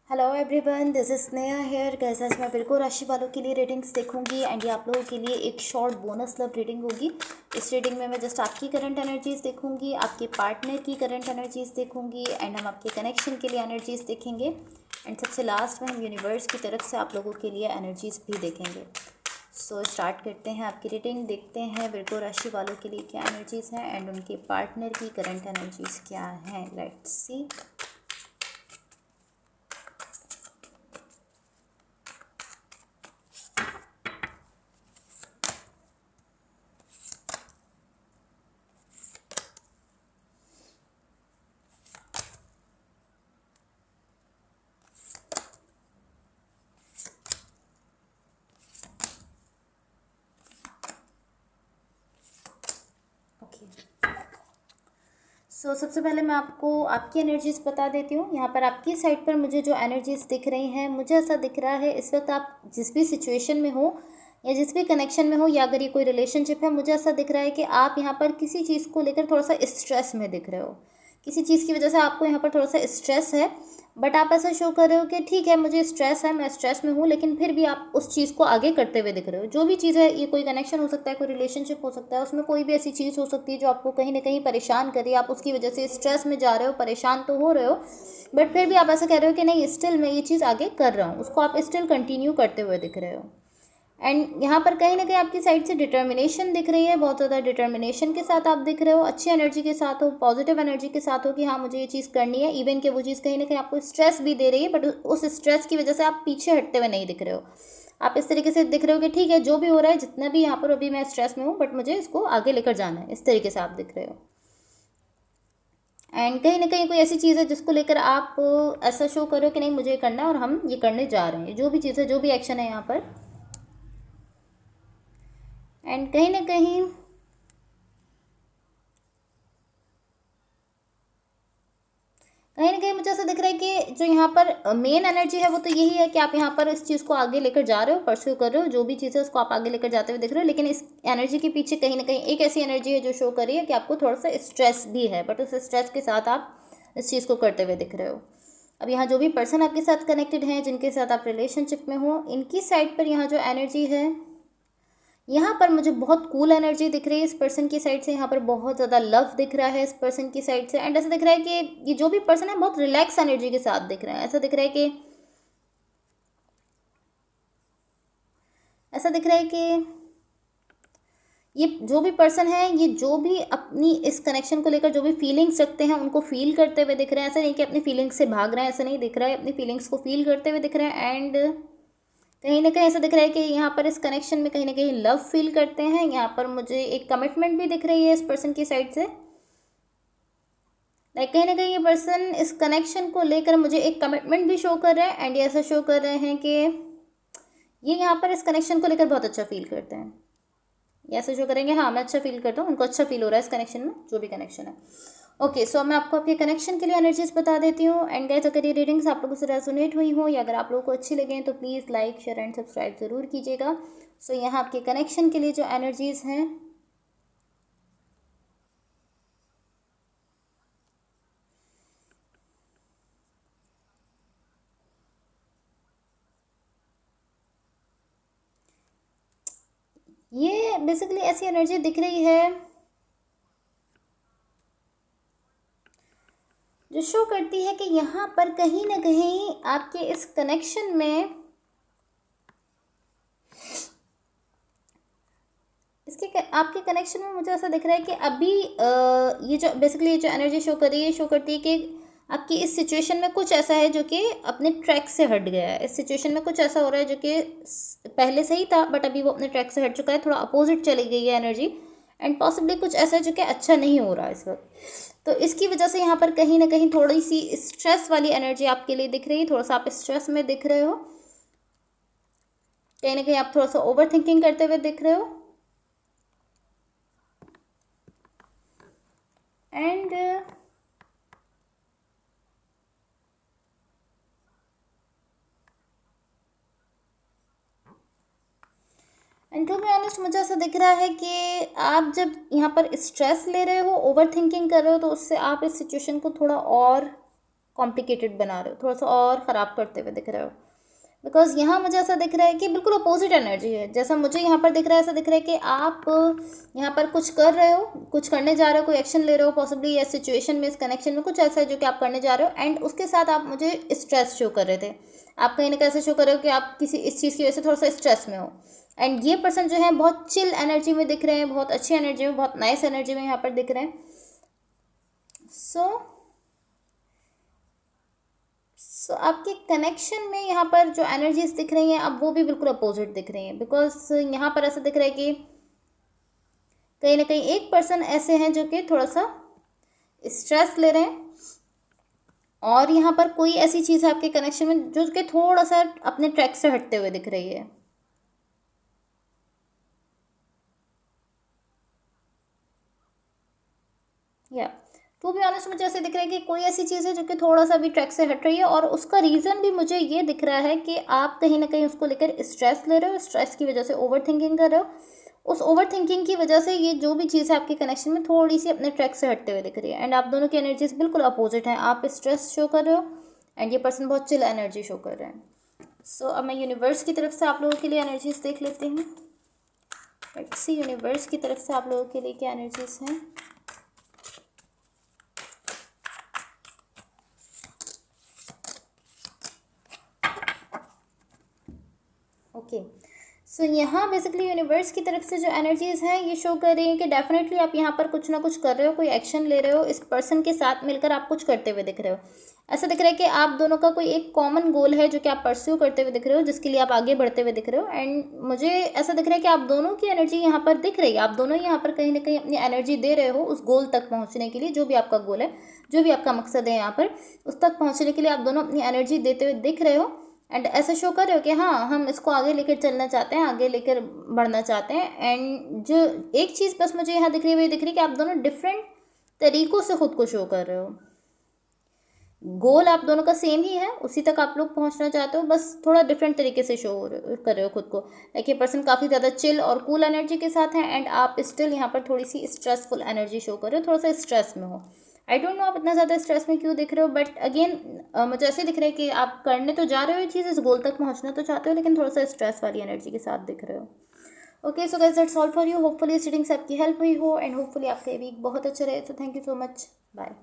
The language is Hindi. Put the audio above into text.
Hello everyone, this is Sneha here. कैसे आज मैं बिल्कुल राशि वालों के लिए रीडिंग्स देखूंगी एंड ये आप लोगों के लिए एक शॉर्ट बोनस लव रीडिंग होगी। इस रीडिंग में मैं जस्ट आपकी करंट एनर्जीज देखूंगी, आपके पार्टनर की करंट एनर्जीज देखूंगी एंड हम आपके कनेक्शन के लिए एनर्जीज देखेंगे एंड सबसे लास्ट में हम यूनिवर्स की तरफ से आप लोगों के लिए एनर्जीज भी देखेंगे। सो स्टार्ट करते हैं आपकी रीडिंग। देखते हैं बिल्कुल राशि वालों के लिए क्या एनर्जीज हैं एंड उनके पार्टनर की करंट एनर्जीज क्या हैं। Let's see. सबसे पहले मैं आपको आपकी एनर्जीज बता देती हूँ। यहाँ पर आपकी साइड पर मुझे जो एनर्जीज दिख रही हैं, मुझे ऐसा दिख रहा है इस वक्त आप जिस भी सिचुएशन में हो या जिस भी कनेक्शन में हो या अगर ये कोई रिलेशनशिप है, मुझे ऐसा दिख रहा है कि आप यहाँ पर किसी चीज़ को लेकर थोड़ा सा स्ट्रेस में दिख रहे हो। किसी चीज़ की वजह से आपको यहाँ पर थोड़ा सा स्ट्रेस है, बट आप ऐसा शो कर रहे हो कि ठीक है मुझे स्ट्रेस है, मैं स्ट्रेस में हूँ, लेकिन फिर भी आप उस चीज़ को आगे करते हुए दिख रहे हो। जो भी चीज़ है, ये कोई कनेक्शन हो सकता है, कोई रिलेशनशिप हो सकता है, उसमें कोई भी ऐसी चीज़ हो सकती है जो आपको कहीं ना कहीं परेशान कर रही है। आप उसकी वजह से स्ट्रेस में जा रहे हो, परेशान तो हो रहे हो, बट फिर भी आप ऐसा कह रहे हो कि नहीं, स्टिल मैं ये चीज़ आगे कर रहा हूँ, उसको आप स्टिल कंटिन्यू करते हुए दिख रहे हो। एंड यहाँ पर कहीं ना कहीं आपकी साइड से डिटर्मिनेशन दिख रही है, बहुत ज़्यादा डिटर्मिनेशन के साथ आप दिख रहे हो, अच्छी एनर्जी के साथ हो, पॉजिटिव एनर्जी के साथ हो कि हाँ मुझे ये चीज़ करनी है। इवन कि वो चीज़ कहीं ना कहीं आपको स्ट्रेस भी दे रही है, बट उस स्ट्रेस की वजह से आप पीछे हटते हुए नहीं दिख रहे हो। आप इस तरीके से दिख रहे हो कि ठीक है जो भी हो रहा है, जितना भी यहाँ पर अभी मैं स्ट्रेस में हूँ, बट मुझे इसको आगे लेकर जाना है, इस तरीके से आप दिख रहे हो। एंड कहीं ना कहीं कोई ऐसी चीज़ है जिसको लेकर आप ऐसा शो करो कि नहीं मुझे ये करना है और हम ये करने जा रहे हैं, जो भी चीज़ है, जो भी एक्शन है यहाँ पर। एंड कहीं ना कहीं मुझे ऐसा दिख रहा है कि जो यहाँ पर मेन एनर्जी है वो तो यही है कि आप यहाँ पर इस चीज़ को आगे लेकर जा रहे हो, परस्यू कर रहे हो, जो भी चीज़ है उसको आप आगे लेकर जाते हुए दिख रहे हो। लेकिन इस एनर्जी के पीछे कहीं ना कहीं एक ऐसी एनर्जी है जो शो कर रही है कि आपको थोड़ा सा स्ट्रेस भी है, बट उस स्ट्रेस के साथ आप इस चीज़ को करते हुए दिख रहे हो। अब यहाँ जो भी पर्सन आपके साथ कनेक्टेड हैं, जिनके साथ आप रिलेशनशिप में हो, इनकी साइड पर यहाँ जो एनर्जी है, यहाँ पर मुझे बहुत कूल एनर्जी दिख रही है इस पर्सन की साइड से। यहाँ पर बहुत ज़्यादा लव दिख रहा है इस पर्सन की साइड से। एंड ऐसा दिख रहा है कि ये जो भी पर्सन है बहुत रिलैक्स एनर्जी के साथ दिख रहा है। ऐसा दिख रहा है कि ये जो भी पर्सन है, ये जो भी अपनी इस कनेक्शन को लेकर जो भी फीलिंग्स रखते हैं, उनको फील करते हुए दिख रहे हैं। ऐसा नहीं कि अपनी फीलिंग्स से भाग रहे हैं, ऐसा नहीं दिख रहा है, अपनी फीलिंग्स को फील करते हुए दिख रहे हैं। एंड कहीं ना कहीं ऐसा दिख रहा है कि यहाँ पर इस कनेक्शन में कहीं ना कहीं लव फील करते हैं। यहाँ पर मुझे एक कमिटमेंट भी दिख रही है इस पर्सन की साइड से। लाइक कहीं ना कहीं ये पर्सन इस कनेक्शन को लेकर मुझे एक कमिटमेंट भी शो कर रहे हैं एंड ये ऐसा शो कर रहे हैं कि ये यहाँ पर इस कनेक्शन को लेकर बहुत अच्छा फील करते हैं। ये ऐसा शो करेंगे हाँ मैं अच्छा फील करता हूँ, उनको अच्छा फील हो रहा है इस कनेक्शन में, जो भी कनेक्शन है। ओके, सो मैं आपको आपके कनेक्शन के लिए एनर्जीज बता देती हूँ। एंड गाइस, अगर ये रीडिंग्स आप लोगों से रेजोनेट हुई हो या अगर आप लोगों को अच्छी लगे तो please like, share and subscribe ज़रूर कीजिएगा। सो यहाँ आपके कनेक्शन के लिए जो एनर्जीज हैं, ये बेसिकली ऐसी एनर्जी दिख रही है जो शो करती है कि यहाँ पर कहीं ना कहीं आपके इस कनेक्शन में आपके कनेक्शन में मुझे ऐसा दिख रहा है कि अभी ये जो बेसिकली ये जो एनर्जी शो कर रही है, शो करती है कि आपकी इस सिचुएशन में कुछ ऐसा है जो कि अपने ट्रैक से हट गया है। इस सिचुएशन में कुछ ऐसा हो रहा है जो कि पहले सही था, बट अभी वो अपने ट्रैक से हट चुका है, थोड़ा अपोजिट चली गई है एनर्जी। एंड पॉसिबली कुछ ऐसा है जो कि अच्छा नहीं हो रहा है इस वक्त। तो इसकी वजह से यहाँ पर कहीं ना कहीं थोड़ी सी स्ट्रेस वाली एनर्जी आपके लिए दिख रही है। थोड़ा सा आप स्ट्रेस में दिख रहे हो, कहीं ना कहीं आप थोड़ा सा ओवर थिंकिंग करते हुए दिख रहे हो। एंड टू बी ऑनेस्ट मुझे ऐसा दिख रहा है कि आप जब यहाँ पर स्ट्रेस ले रहे हो, ओवर थिंकिंग कर रहे हो, तो उससे आप इस सिचुएशन को थोड़ा और कॉम्प्लिकेटेड बना रहे हो, थोड़ा सा और ख़राब करते हुए दिख रहे हो। बिकॉज यहाँ मुझे ऐसा दिख रहा है कि बिल्कुल अपोजिट एनर्जी है। जैसा मुझे यहाँ पर दिख रहा है, ऐसा दिख रहा है कि आप यहाँ पर कुछ कर रहे हो, कुछ करने जा रहे हो, कोई एक्शन ले रहे हो पॉसिबली, या सिचुएशन में, इस कनेक्शन में कुछ ऐसा है जो कि आप करने जा रहे हो, एंड उसके साथ आप मुझे स्ट्रेस शो कर रहे थे। आप कहीं ना कहीं ऐसे शो कर रहे हो कि आप किसी इस चीज़ की वजह से थोड़ा सा स्ट्रेस में हो। एंड ये पर्सन जो है बहुत चिल एनर्जी में दिख रहे हैं, बहुत अच्छी एनर्जी में, बहुत नाइस एनर्जी में यहाँ पर दिख रहे हैं। सो आपके कनेक्शन में यहाँ पर जो एनर्जीज दिख रही हैं, अब वो भी बिल्कुल अपोजिट दिख रही हैं। बिकॉज यहाँ पर ऐसा दिख रहा है कि कहीं ना कहीं एक पर्सन ऐसे हैं जो कि थोड़ा सा स्ट्रेस ले रहे हैं, और यहाँ पर कोई ऐसी चीज़ है आपके कनेक्शन में जो कि थोड़ा सा अपने ट्रैक से हटते हुए दिख रही है। या टू बी ऑनेस्ट मुझे ऐसे दिख रहा है कि कोई ऐसी चीज़ है जो कि थोड़ा सा भी ट्रैक से हट रही है, और उसका रीज़न भी मुझे ये दिख रहा है कि आप कहीं ना कहीं उसको लेकर स्ट्रेस ले रहे हो, स्ट्रेस की वजह से ओवर थिंकिंग कर रहे हो। उस ओवर थिंकिंग की वजह से ये जो भी चीज़ है आपके कनेक्शन में थोड़ी सी अपने ट्रैक से हटते हुए दिख रही है, एंड आप दोनों की एनर्जीज बिल्कुल अपोजिट हैं। आप स्ट्रेस शो कर रहे हो एंड ये पर्सन बहुत चिल एनर्जी शो कर रहे हैं। सो अब मैं यूनिवर्स की तरफ से आप लोगों के लिए एनर्जीज देख लेती हूँ। लेट्स सी यूनिवर्स की तरफ से आप लोगों के लिए क्या एनर्जीज हैं। ओके, सो यहाँ बेसिकली यूनिवर्स की तरफ से जो एनर्जीज़ हैं ये शो कर रही हैं कि डेफिनेटली आप यहाँ पर कुछ ना कुछ कर रहे हो, कोई एक्शन ले रहे हो, इस पर्सन के साथ मिलकर आप कुछ करते हुए दिख रहे हो। ऐसा दिख रहा है कि आप दोनों का कोई एक कॉमन गोल है जो कि आप परस्यू करते हुए दिख रहे हो, जिसके लिए आप आगे बढ़ते हुए दिख रहे हो। एंड मुझे ऐसा दिख रहा है कि आप दोनों की एनर्जी यहाँ पर दिख रही है, आप दोनों यहाँ पर कहीं ना कहीं अपनी एनर्जी दे रहे हो उस गोल तक पहुँचने के लिए। जो भी आपका गोल है, जो भी आपका मकसद है यहाँ पर, उस तक पहुँचने के लिए आप दोनों अपनी एनर्जी देते हुए दिख रहे हो। एंड ऐसा शो कर रहे हो कि हाँ, हम इसको आगे लेकर चलना चाहते हैं, आगे लेकर बढ़ना चाहते हैं। एंड जो एक चीज़ बस मुझे यहाँ दिख रही है, वो दिख रही है कि आप दोनों डिफरेंट तरीक़ों से खुद को शो कर रहे हो। गोल आप दोनों का सेम ही है, उसी तक आप लोग पहुंचना चाहते हो, बस थोड़ा डिफरेंट तरीके से शो कर रहे हो खुद को। लाइक ये पर्सन काफ़ी ज़्यादा चिल और कूल एनर्जी के साथ है, एंड आप स्टिल यहाँ पर थोड़ी सी स्ट्रेसफुल एनर्जी शो कर रहे हो, थोड़ा सा स्ट्रेस में हो। आई डोंट नो आप इतना ज़्यादा स्ट्रेस में क्यों दिख रहे हो, बट अगेन मुझे ऐसे दिख रहा है कि आप करने तो जा रहे हो ये चीज़, इस गोल तक पहुँचना तो चाहते हो, लेकिन थोड़ा सा स्ट्रेस वाली एनर्जी के साथ दिख रहे हो। Okay, so guys that's all for you. Hopefully इस रीडिंग से आपकी हेल्प हुई हो, एंड होपफुली आपका वीक बहुत अच्छा रहे। So thank you so much, bye.